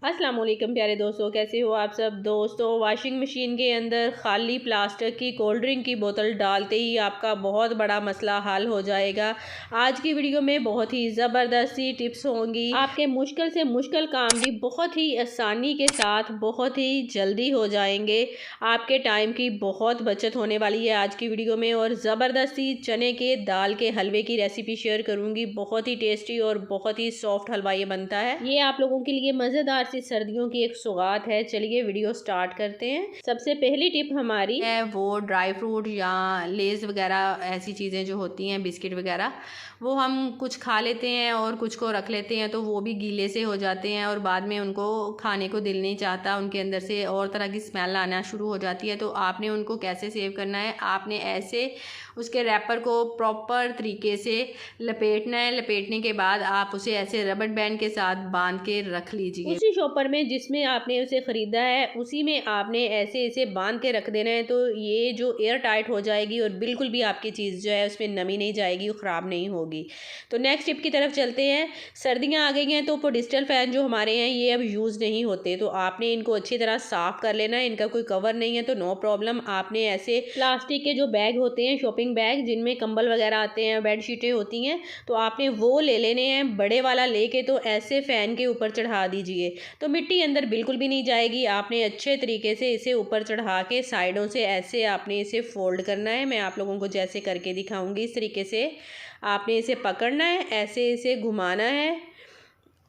अस्सलाम वालेकुम प्यारे दोस्तों, कैसे हो आप सब दोस्तों। वॉशिंग मशीन के अंदर खाली प्लास्टिक की कोल्ड ड्रिंक की बोतल डालते ही आपका बहुत बड़ा मसला हल हो जाएगा। आज की वीडियो में बहुत ही ज़बरदस्ती टिप्स होंगी, आपके मुश्किल से मुश्किल काम भी बहुत ही आसानी के साथ बहुत ही जल्दी हो जाएंगे। आपके टाइम की बहुत बचत होने वाली है आज की वीडियो में। और ज़बरदस्ती चने के दाल के हलवे की रेसिपी शेयर करूँगी। बहुत ही टेस्टी और बहुत ही सॉफ्ट हलवा ये बनता है। ये आप लोगों के लिए मज़ेदार सर्दियों की एक सौगात है। चलिए वीडियो स्टार्ट करते हैं। सबसे पहली टिप हमारी है वो ड्राई फ्रूट या लेज़ वगैरह ऐसी चीज़ें जो होती हैं, बिस्किट वगैरह, वो हम कुछ खा लेते हैं और कुछ को रख लेते हैं तो वो भी गीले से हो जाते हैं और बाद में उनको खाने को दिल नहीं चाहता, उनके अंदर से और तरह की स्मेल आना शुरू हो जाती है। तो आपने उनको कैसे सेव करना है, आपने ऐसे उसके रैपर को प्रॉपर तरीके से लपेटना है। लपेटने के बाद आप उसे ऐसे रबर बैंड के साथ बांध के रख लीजिए। उसी शॉपर में जिसमें आपने उसे ख़रीदा है उसी में आपने ऐसे इसे बांध के रख देना है। तो ये जो एयर टाइट हो जाएगी और बिल्कुल भी आपकी चीज़ जो है उसमें नमी नहीं जाएगी, ख़राब नहीं होगी। तो नेक्स्ट टिप की तरफ चलते हैं। सर्दियाँ आ गई हैं तो पोडिस्टल फ़ैन जो हमारे हैं ये अब यूज़ नहीं होते, तो आपने इनको अच्छी तरह साफ़ कर लेना है। इनका कोई कवर नहीं है तो नो प्रॉब्लम। आपने ऐसे प्लास्टिक के जो बैग होते हैं, शॉपिंग बैग जिनमें कंबल वगैरह आते हैं, बेडशीटें होती हैं, तो आपने वो ले लेने हैं। बड़े वाला लेके तो ऐसे फ़ैन के ऊपर चढ़ा दीजिए तो मिट्टी अंदर बिल्कुल भी नहीं जाएगी। आपने अच्छे तरीके से इसे ऊपर चढ़ा के साइडों से ऐसे आपने इसे फोल्ड करना है। मैं आप लोगों को जैसे करके दिखाऊंगी इस तरीके से आपने इसे पकड़ना है, ऐसे इसे घुमाना है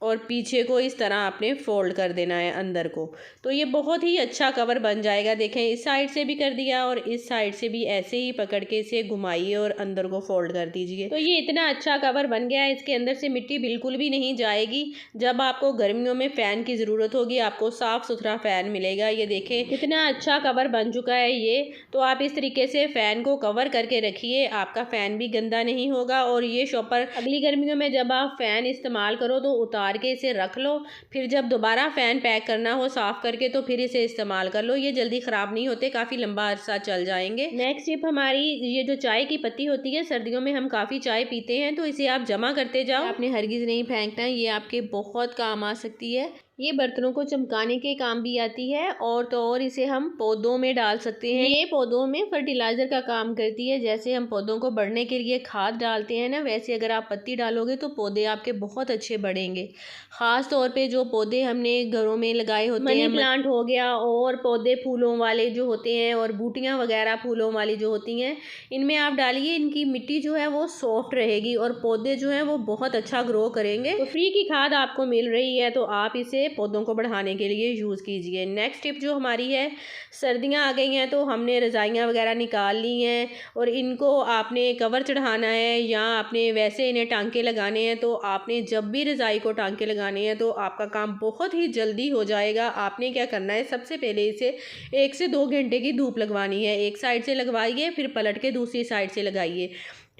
और पीछे को इस तरह आपने फोल्ड कर देना है अंदर को। तो ये बहुत ही अच्छा कवर बन जाएगा। देखें, इस साइड से भी कर दिया और इस साइड से भी ऐसे ही पकड़ के इसे घुमाइए और अंदर को फोल्ड कर दीजिए। तो ये इतना अच्छा कवर बन गया है, इसके अंदर से मिट्टी बिल्कुल भी नहीं जाएगी। जब आपको गर्मियों में फ़ैन की ज़रूरत होगी आपको साफ़ सुथरा फ़ैन मिलेगा। ये देखें कितना अच्छा कवर बन चुका है ये। तो आप इस तरीके से फ़ैन को कवर करके रखिए, आपका फ़ैन भी गंदा नहीं होगा। और ये शॉपर अगली गर्मियों में जब आप फ़ैन इस्तेमाल करो तो उतार के इसे रख लो, फिर जब दोबारा फ़ैन पैक करना हो साफ़ करके तो फिर इसे इस्तेमाल कर लो। ये जल्दी ख़राब नहीं होते, काफ़ी लंबा अरसा चल जाएंगे। नेक्स्ट टिप हमारी, ये जो चाय की पत्ती होती है, सर्दियों में हम काफ़ी चाय पीते हैं तो इसे आप जमा करते जाओ, आपने हरगिज़ नहीं फेंकना है। ये आपके बहुत काम आ सकती है। ये बर्तनों को चमकाने के काम भी आती है और तो और इसे हम पौधों में डाल सकते हैं। ये पौधों में फर्टिलाइज़र का काम करती है। जैसे हम पौधों को बढ़ने के लिए खाद डालते हैं ना, वैसे अगर आप पत्ती डालोगे तो पौधे आपके बहुत अच्छे बढ़ेंगे। ख़ास तौर पे जो पौधे हमने घरों में लगाए होते हैं, मनी प्लांट हो गया और पौधे फूलों वाले जो होते हैं और बूटियाँ वगैरह फूलों वाली जो होती हैं, इनमें आप डालिए। इनकी मिट्टी जो है वो सॉफ्ट रहेगी और पौधे जो हैं वो बहुत अच्छा ग्रो करेंगे। तो फ्री की खाद आपको मिल रही है तो आप इसे पौधों को बढ़ाने के लिए यूज़ कीजिए। नेक्स्ट टिप जो हमारी है, सर्दियाँ आ गई हैं तो हमने रज़ाइयाँ वगैरह निकाल ली हैं और इनको आपने कवर चढ़ाना है या आपने वैसे इन्हें टांके लगाने हैं। तो आपने जब भी रज़ाई को टांके लगाने हैं तो आपका काम बहुत ही जल्दी हो जाएगा। आपने क्या करना है, सबसे पहले इसे 1 से 2 घंटे की धूप लगवानी है। एक साइड से लगवाइए, फिर पलट के दूसरी साइड से लगाइए,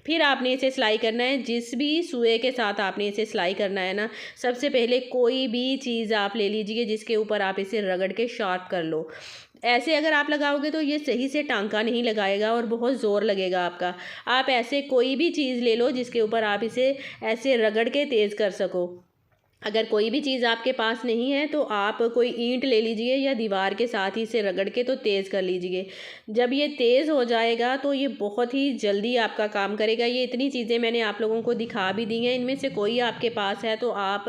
फिर आपने इसे सिलाई करना है। जिस भी सुए के साथ आपने इसे सिलाई करना है ना, सबसे पहले कोई भी चीज़ आप ले लीजिए जिसके ऊपर आप इसे रगड़ के शार्प कर लो। ऐसे अगर आप लगाओगे तो ये सही से टांका नहीं लगाएगा और बहुत ज़ोर लगेगा आपका। आप ऐसे कोई भी चीज़ ले लो जिसके ऊपर आप इसे ऐसे रगड़ के तेज़ कर सको। अगर कोई भी चीज़ आपके पास नहीं है तो आप कोई ईंट ले लीजिए या दीवार के साथ ही इसे रगड़ के तो तेज़ कर लीजिए। जब ये तेज़ हो जाएगा तो ये बहुत ही जल्दी आपका काम करेगा। ये इतनी चीज़ें मैंने आप लोगों को दिखा भी दी हैं, इनमें से कोई आपके पास है तो आप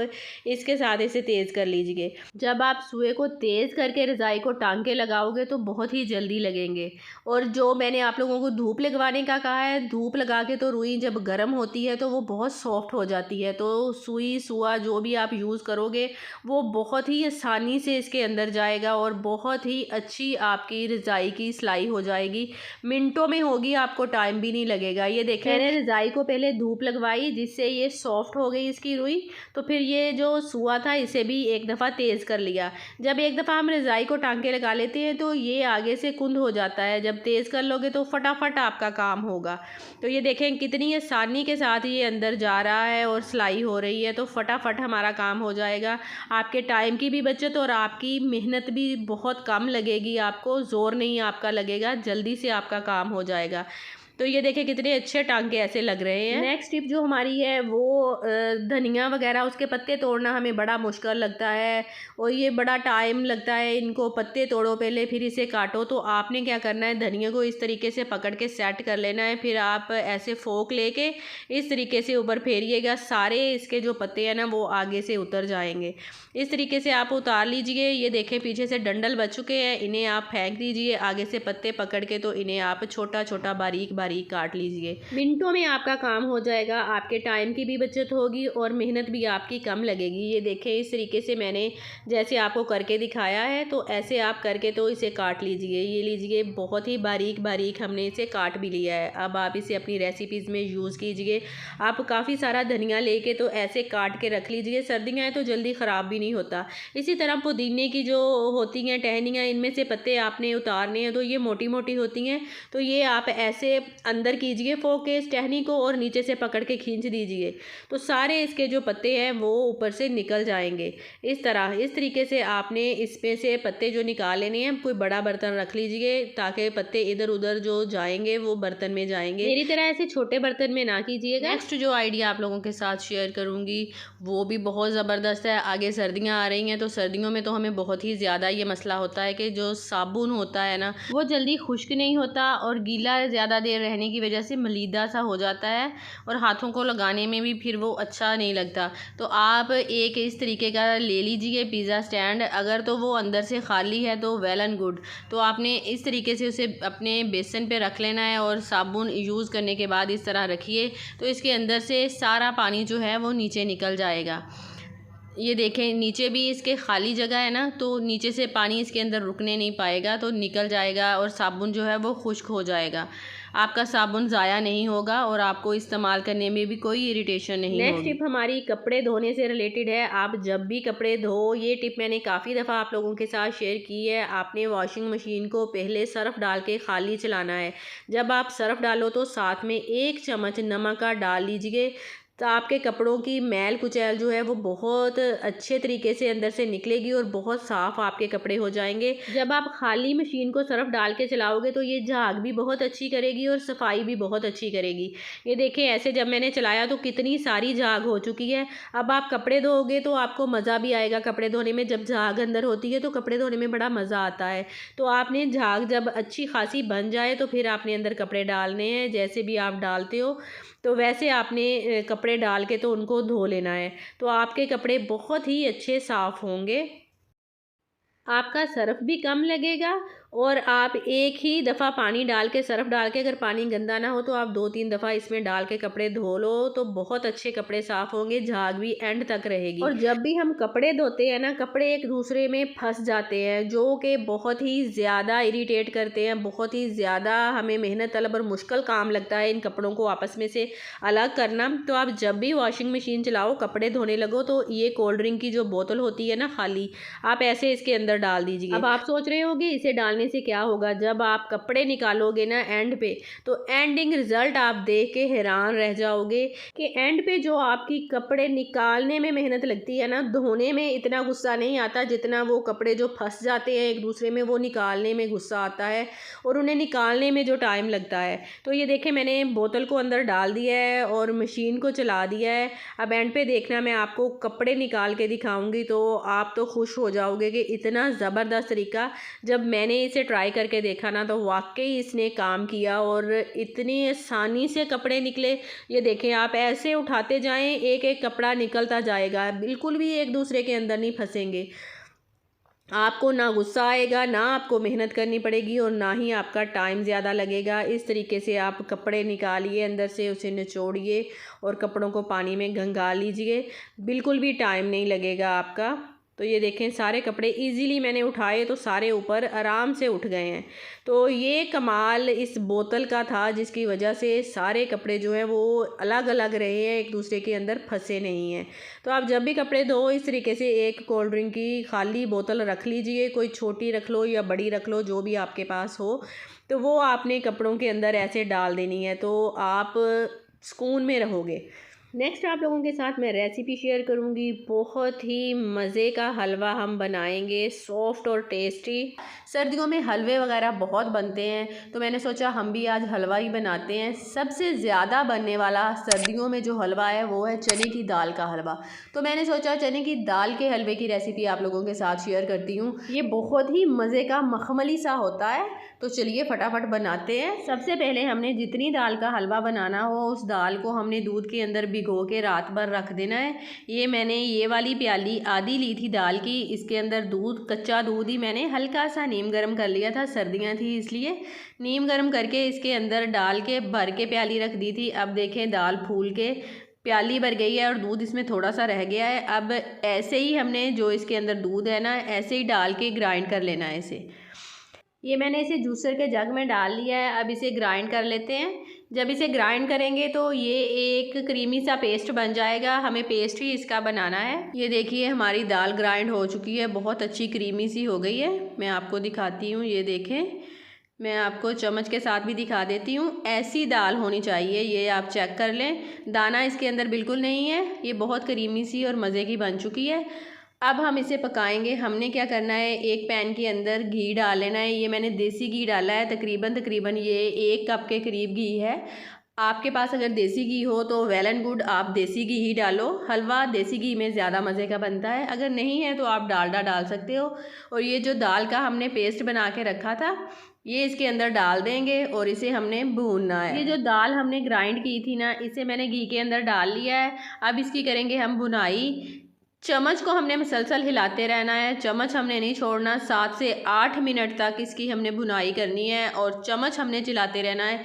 इसके साथ इसे तेज़ कर लीजिए। जब आप सुए को तेज़ करके रज़ाई को टांके लगाओगे तो बहुत ही जल्दी लगेंगे। और जो मैंने आप लोगों को धूप लगवाने का कहा है, धूप लगा के तो रुई जब गर्म होती है तो वो बहुत सॉफ्ट हो जाती है। तो सुई सुआ जो भी आप यूज़ करोगे वो बहुत ही आसानी से इसके अंदर जाएगा और बहुत ही अच्छी आपकी रज़ाई की सिलाई हो जाएगी। मिनटों में होगी, आपको टाइम भी नहीं लगेगा। ये देखें, मैंने रज़ाई को पहले धूप लगवाई जिससे ये सॉफ्ट हो गई इसकी रुई। तो फिर ये जो सुआ था इसे भी एक दफ़ा तेज़ कर लिया। जब एक दफ़ा हम रज़ाई को टांके लगा लेते हैं तो ये आगे से कुंद हो जाता है। जब तेज़ कर लोगे तो फटाफट आपका काम होगा। तो ये देखें कितनी आसानी के साथ ये अंदर जा रहा है और सिलाई हो रही है, तो फटाफट हमारा काम हो जाएगा। आपके टाइम की भी बचत और आपकी मेहनत भी बहुत कम लगेगी, आपको ज़ोर नहीं आपका लगेगा, जल्दी से आपका काम हो जाएगा। तो ये देखें कितने अच्छे टांके ऐसे लग रहे हैं। नेक्स्ट टिप जो हमारी है वो धनिया वगैरह उसके पत्ते तोड़ना हमें बड़ा मुश्किल लगता है और ये बड़ा टाइम लगता है। इनको पत्ते तोड़ो पहले, फिर इसे काटो। तो आपने क्या करना है, धनिया को इस तरीके से पकड़ के सेट कर लेना है। फिर आप ऐसे फोक लेके इस तरीके से ऊपर फेरिएगा, सारे इसके जो पत्ते हैं ना वो आगे से उतर जाएंगे। इस तरीके से आप उतार लीजिए। ये देखें पीछे से डंडल बच चुके हैं, इन्हें आप फेंक दीजिए आगे से पत्ते पकड़ के। तो इन्हें आप छोटा छोटा बारीक बारीक काट लीजिए। मिनटों में आपका काम हो जाएगा, आपके टाइम की भी बचत होगी और मेहनत भी आपकी कम लगेगी। ये देखें इस तरीके से मैंने जैसे आपको करके दिखाया है, तो ऐसे आप करके तो इसे काट लीजिए। ये लीजिए बहुत ही बारीक बारीक हमने इसे काट भी लिया है। अब आप इसे अपनी रेसिपीज़ में यूज़ कीजिए। आप काफ़ी सारा धनिया लेके तो ऐसे काट के रख लीजिए, सर्दियाँ हैं तो जल्दी ख़राब भी नहीं होता। इसी तरह पुदीने की जो होती हैं टहनियाँ, इनमें से पत्ते आपने उतारने हैं तो ये मोटी मोटी होती हैं, तो ये आप ऐसे अंदर कीजिए फोक के इस टहनी को और नीचे से पकड़ के खींच दीजिए, तो सारे इसके जो पत्ते हैं वो ऊपर से निकल जाएंगे। इस तरीके से आपने इसमें से पत्ते जो निकाल लेने हैं। कोई बड़ा बर्तन रख लीजिए ताकि पत्ते इधर उधर जो जाएंगे वो बर्तन में जाएंगे। मेरी तरह ऐसे छोटे बर्तन में ना कीजिएगा। नेक्स्ट जो आइडिया आप लोगों के साथ शेयर करूंगी वो भी बहुत ज़बरदस्त है। आगे सर्दियां आ रही हैं तो सर्दियों में तो हमें बहुत ही ज़्यादा ये मसला होता है कि जो साबुन होता है ना वो जल्दी खुश्क नहीं होता और गीला ज़्यादा देर रहने की वजह से मलीदा सा हो जाता है और हाथों को लगाने में भी फिर वो अच्छा नहीं लगता। तो आप एक इस तरीके का ले लीजिए पिज़्ज़ा स्टैंड। अगर तो वो अंदर से खाली है तो वेल एंड गुड। तो आपने इस तरीके से उसे अपने बेसन पे रख लेना है और साबुन यूज़ करने के बाद इस तरह रखिए, तो इसके अंदर से सारा पानी जो है वो नीचे निकल जाएगा। ये देखें नीचे भी इसके खाली जगह है ना, तो नीचे से पानी इसके अंदर रुकने नहीं पाएगा, तो निकल जाएगा और साबुन जो है वो खुश्क हो जाएगा। आपका साबुन ज़ाया नहीं होगा और आपको इस्तेमाल करने में भी कोई इरिटेशन नहीं होगी। नेक्स्ट टिप हमारी कपड़े धोने से रिलेटेड है। आप जब भी कपड़े धो, ये टिप मैंने काफ़ी दफ़ा आप लोगों के साथ शेयर की है। आपने वॉशिंग मशीन को पहले सर्फ़ डाल के खाली चलाना है। जब आप सर्फ़ डालो तो साथ में 1 चम्मच नमक का डाल लीजिए, तो आपके कपड़ों की मैल कुचैल जो है वो बहुत अच्छे तरीके से अंदर से निकलेगी और बहुत साफ़ आपके कपड़े हो जाएंगे। जब आप खाली मशीन को सर्फ डाल के चलाओगे तो ये झाग भी बहुत अच्छी करेगी और सफाई भी बहुत अच्छी करेगी। ये देखें ऐसे जब मैंने चलाया तो कितनी सारी झाग हो चुकी है। अब आप कपड़े धोओगे तो आपको मज़ा भी आएगा कपड़े धोने में। जब झाग अंदर होती है तो कपड़े धोने में बड़ा मज़ा आता है। तो आपने झाग जब अच्छी खासी बन जाए तो फिर आपने अंदर कपड़े डालने हैं। जैसे भी आप डालते हो तो वैसे आपने कपड़े डाल के तो उनको धो लेना है, तो आपके कपड़े बहुत ही अच्छे साफ़ होंगे। आपका सर्फ भी कम लगेगा और आप एक ही दफ़ा पानी डाल के सर्फ डाल के, अगर पानी गंदा ना हो तो आप 2-3 दफ़ा इसमें डाल के कपड़े धो लो तो बहुत अच्छे कपड़े साफ़ होंगे, झाग भी एंड तक रहेगी। और जब भी हम कपड़े धोते हैं ना, कपड़े एक दूसरे में फंस जाते हैं जो कि बहुत ही ज़्यादा इरिटेट करते हैं, बहुत ही ज़्यादा हमें मेहनत तलब और मुश्किल काम लगता है इन कपड़ों को आपस में से अलग करना। तो आप जब भी वॉशिंग मशीन चलाओ, कपड़े धोने लगो, तो ये कोल्ड ड्रिंक की जो बोतल होती है ना खाली, आप ऐसे इसके अंदर डाल दीजिए। अब आप सोच रहे होंगे इसे डालने से क्या होगा। जब आप कपड़े निकालोगे ना एंड पे, तो एंडिंग रिजल्ट आप देख के हैरान रह जाओगे कि एंड पे जो आपकी कपड़े निकालने में मेहनत लगती है ना, धोने में इतना गुस्सा नहीं आता जितना वो कपड़े जो फंस जाते हैं एक दूसरे में वो निकालने में गुस्सा आता है और उन्हें निकालने में जो टाइम लगता है। तो ये देखें मैंने बोतल को अंदर डाल दिया है और मशीन को चला दिया है। अब एंड पे देखना, मैं आपको कपड़े निकाल के दिखाऊंगी तो आप तो खुश हो जाओगे कि इतना ज़बरदस्त तरीका। जब मैंने इसे ट्राई करके देखा ना तो वाकई इसने काम किया और इतनी आसानी से कपड़े निकले। ये देखें आप ऐसे उठाते जाएं, एक एक कपड़ा निकलता जाएगा, बिल्कुल भी एक दूसरे के अंदर नहीं फंसेंगे। आपको ना गुस्सा आएगा, ना आपको मेहनत करनी पड़ेगी और ना ही आपका टाइम ज़्यादा लगेगा। इस तरीके से आप कपड़े निकालिए, अंदर से उसे निचोड़िए और कपड़ों को पानी में घंगा लीजिए, बिल्कुल भी टाइम नहीं लगेगा आपका। तो ये देखें सारे कपड़े इजीली मैंने उठाए तो सारे ऊपर आराम से उठ गए हैं। तो ये कमाल इस बोतल का था जिसकी वजह से सारे कपड़े जो हैं वो अलग अलग रहे हैं, एक दूसरे के अंदर फंसे नहीं हैं। तो आप जब भी कपड़े धो इस तरीके से एक कोल्ड ड्रिंक की खाली बोतल रख लीजिए, कोई छोटी रख लो या बड़ी रख लो जो भी आपके पास हो, तो वो आपने कपड़ों के अंदर ऐसे डाल देनी है, तो आप सुकून में रहोगे। नेक्स्ट आप लोगों के साथ मैं रेसिपी शेयर करूंगी। बहुत ही मज़े का हलवा हम बनाएंगे, सॉफ्ट और टेस्टी। सर्दियों में हलवे वगैरह बहुत बनते हैं, तो मैंने सोचा हम भी आज हलवा ही बनाते हैं। सबसे ज़्यादा बनने वाला सर्दियों में जो हलवा है वो है चने की दाल का हलवा। तो मैंने सोचा चने की दाल के हलवे की रेसिपी आप लोगों के साथ शेयर करती हूँ। ये बहुत ही मज़े का मखमली सा होता है, तो चलिए फटाफट बनाते हैं। सबसे पहले हमने जितनी दाल का हलवा बनाना हो उस दाल को हमने दूध के अंदर भिगो के रात भर रख देना है। ये मैंने ये वाली प्याली आधी ली थी दाल की, इसके अंदर दूध, कच्चा दूध ही मैंने हल्का सा नीम गर्म कर लिया था, सर्दियाँ थी इसलिए नीम गर्म करके इसके अंदर डाल के भर के प्याली रख दी थी। अब देखें दाल फूल के प्याली भर गई है और दूध इसमें थोड़ा सा रह गया है। अब ऐसे ही हमने जो इसके अंदर दूध है ना, ऐसे ही डाल के ग्राइंड कर लेना है इसे। ये मैंने इसे जूसर के जग में डाल लिया है। अब इसे ग्राइंड कर लेते हैं। जब इसे ग्राइंड करेंगे तो ये एक क्रीमी सा पेस्ट बन जाएगा। हमें पेस्ट ही इसका बनाना है। ये देखिए हमारी दाल ग्राइंड हो चुकी है, बहुत अच्छी क्रीमी सी हो गई है। मैं आपको दिखाती हूँ, ये देखें, मैं आपको चम्मच के साथ भी दिखा देती हूँ। ऐसी दाल होनी चाहिए, ये आप चेक कर लें। दाना इसके अंदर बिल्कुल नहीं है, ये बहुत क्रीमी सी और मज़े की बन चुकी है। अब हम इसे पकाएंगे। हमने क्या करना है, एक पैन के अंदर घी डाल लेना है। ये मैंने देसी घी डाला है, तकरीबन ये 1 कप के करीब घी है। आपके पास अगर देसी घी हो तो वेल एंड गुड, आप देसी घी ही डालो। हलवा देसी घी में ज़्यादा मज़े का बनता है। अगर नहीं है तो आप डालडा डाल सकते हो। और ये जो दाल का हमने पेस्ट बना के रखा था ये इसके अंदर डाल देंगे और इसे हमने भूनना है। ये जो दाल हमने ग्राइंड की थी ना, इसे मैंने घी के अंदर डाल लिया है। अब इसकी करेंगे हम भुनाई। चम्मच को हमने मुसलसल हिलाते रहना है, चम्मच हमने नहीं छोड़ना। 7 से 8 मिनट तक इसकी हमने भुनाई करनी है और चम्मच हमने चलाते रहना है।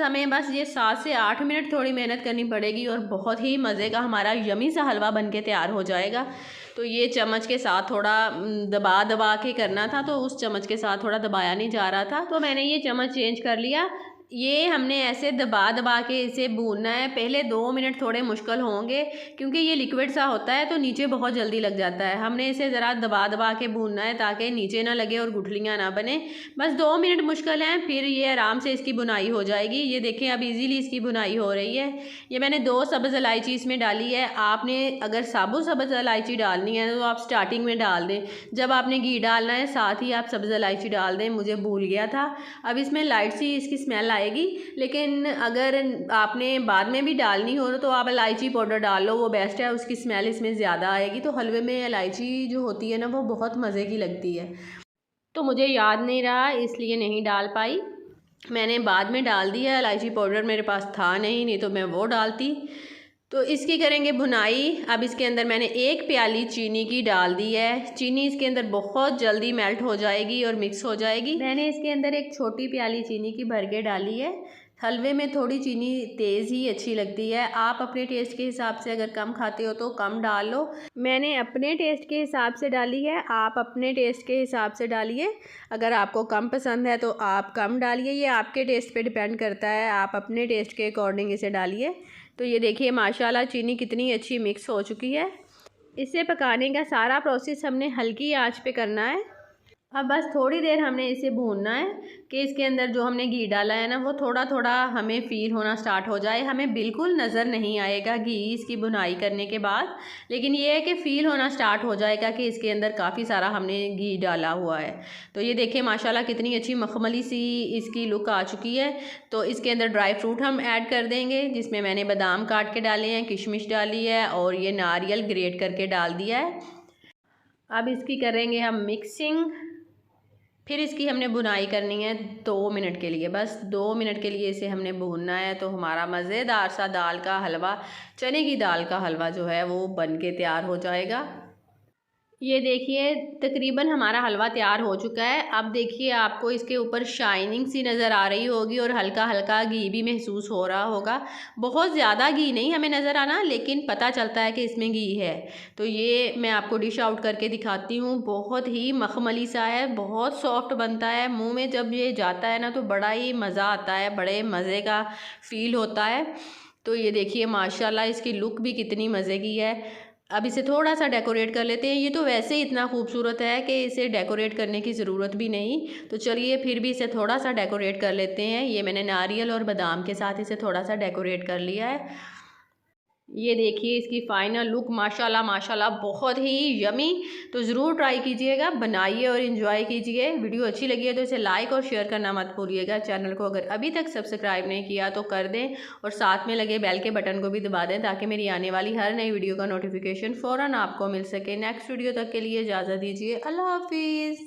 हमें ये 7 से 8 मिनट थोड़ी मेहनत करनी पड़ेगी और बहुत ही मज़े का हमारा यमी सा हलवा बन के तैयार हो जाएगा। तो ये चम्मच के साथ थोड़ा दबा दबा के करना था, तो उस चम्मच के साथ थोड़ा दबाया नहीं जा रहा था, तो मैंने ये चम्मच चेंज कर लिया। ये हमने ऐसे दबा दबा के इसे भूनना है। पहले 2 मिनट थोड़े मुश्किल होंगे क्योंकि ये लिक्विड सा होता है तो नीचे बहुत जल्दी लग जाता है। हमने इसे ज़रा दबा दबा के भूनना है ताकि नीचे ना लगे और गुठलियाँ ना बने। बस 2 मिनट मुश्किल हैं, फिर ये आराम से इसकी बुनाई हो जाएगी। ये देखें अब इजीली इसकी बुनाई हो रही है। ये मैंने 2 सब्ज़ इलायची इसमें डाली है। आपने अगर साबुत सब्ज़ इलायची डालनी है तो आप स्टार्टिंग में डाल दें, जब आपने घी डालना है साथ ही आप सब्ज़ इलायची डाल दें, मुझे भूल गया था। अब इसमें लाइट सी इसकी स्मेल आएगी, लेकिन अगर आपने बाद में भी डालनी हो तो आप इलायची पाउडर डाल लो, वो बेस्ट है, उसकी स्मेल इसमें ज़्यादा आएगी। तो हलवे में इलायची जो होती है ना वो बहुत मज़े की लगती है। तो मुझे याद नहीं रहा इसलिए नहीं डाल पाई, मैंने बाद में डाल दी है। इलायची पाउडर मेरे पास था नहीं तो मैं वो डालती। तो इसकी करेंगे भुनाई। अब इसके अंदर मैंने 1 प्याली चीनी की डाल दी है। चीनी इसके अंदर बहुत जल्दी मेल्ट हो जाएगी और मिक्स हो जाएगी। मैंने इसके अंदर एक छोटी प्याली चीनी की भर के डाली है। हलवे में थोड़ी चीनी तेज़ ही अच्छी लगती है। आप अपने टेस्ट के हिसाब से अगर कम खाते हो तो कम डाल लो। मैंने अपने टेस्ट के हिसाब से डाली है, आप अपने टेस्ट के हिसाब से डालिए। अगर आपको कम पसंद है तो आप कम डालिए, ये आपके टेस्ट पे डिपेंड करता है, आप अपने टेस्ट के अकॉर्डिंग इसे डालिए। तो ये देखिए माशाल्लाह चीनी कितनी अच्छी मिक्स हो चुकी है। इसे पकाने का सारा प्रोसेस हमने हल्की आंच पे करना है। अब बस थोड़ी देर हमने इसे भूनना है कि इसके अंदर जो हमने घी डाला है ना वो थोड़ा थोड़ा हमें फील होना स्टार्ट हो जाए। हमें बिल्कुल नज़र नहीं आएगा घी इसकी भुनाई करने के बाद, लेकिन ये है कि फ़ील होना स्टार्ट हो जाएगा कि इसके अंदर काफ़ी सारा हमने घी डाला हुआ है। तो ये देखिए माशाल्लाह कितनी अच्छी मखमली सी इसकी लुक आ चुकी है। तो इसके अंदर ड्राई फ्रूट हम ऐड कर देंगे, जिसमें मैंने बादाम काट के डाले हैं, किशमिश डाली है और ये नारियल ग्रेट करके डाल दिया है। अब इसकी करेंगे हम मिक्सिंग। फिर इसकी हमने भुनाई करनी है 2 मिनट के लिए, बस 2 मिनट के लिए इसे हमने भूनना है। तो हमारा मज़ेदार सा दाल का हलवा, चने की दाल का हलवा जो है वो बन के तैयार हो जाएगा। ये देखिए तकरीबन हमारा हलवा तैयार हो चुका है। अब देखिए आपको इसके ऊपर शाइनिंग सी नज़र आ रही होगी और हल्का हल्का घी भी महसूस हो रहा होगा। बहुत ज़्यादा घी नहीं हमें नज़र आना, लेकिन पता चलता है कि इसमें घी है। तो ये मैं आपको डिश आउट करके दिखाती हूँ। बहुत ही मखमली सा है, बहुत सॉफ्ट बनता है। मुँह में जब ये जाता है ना तो बड़ा ही मज़ा आता है, बड़े मज़े का फ़ील होता है। तो ये देखिए माशाल्लाह इसकी लुक भी कितनी मज़े की है। अब इसे थोड़ा सा डेकोरेट कर लेते हैं। ये तो वैसे ही इतना खूबसूरत है कि इसे डेकोरेट करने की ज़रूरत भी नहीं। तो चलिए फिर भी इसे थोड़ा सा डेकोरेट कर लेते हैं। ये मैंने नारियल और बादाम के साथ इसे थोड़ा सा डेकोरेट कर लिया है। ये देखिए इसकी फाइनल लुक, माशाल्लाह माशाल्लाह बहुत ही यमी। तो ज़रूर ट्राई कीजिएगा, बनाइए और इन्जॉय कीजिए। वीडियो अच्छी लगी है तो इसे लाइक और शेयर करना मत भूलिएगा। चैनल को अगर अभी तक सब्सक्राइब नहीं किया तो कर दें और साथ में लगे बेल के बटन को भी दबा दें ताकि मेरी आने वाली हर नई वीडियो का नोटिफिकेशन फ़ौरन आपको मिल सके। नेक्स्ट वीडियो तक के लिए इजाज़त दीजिए। अल्लाह हाफिज़।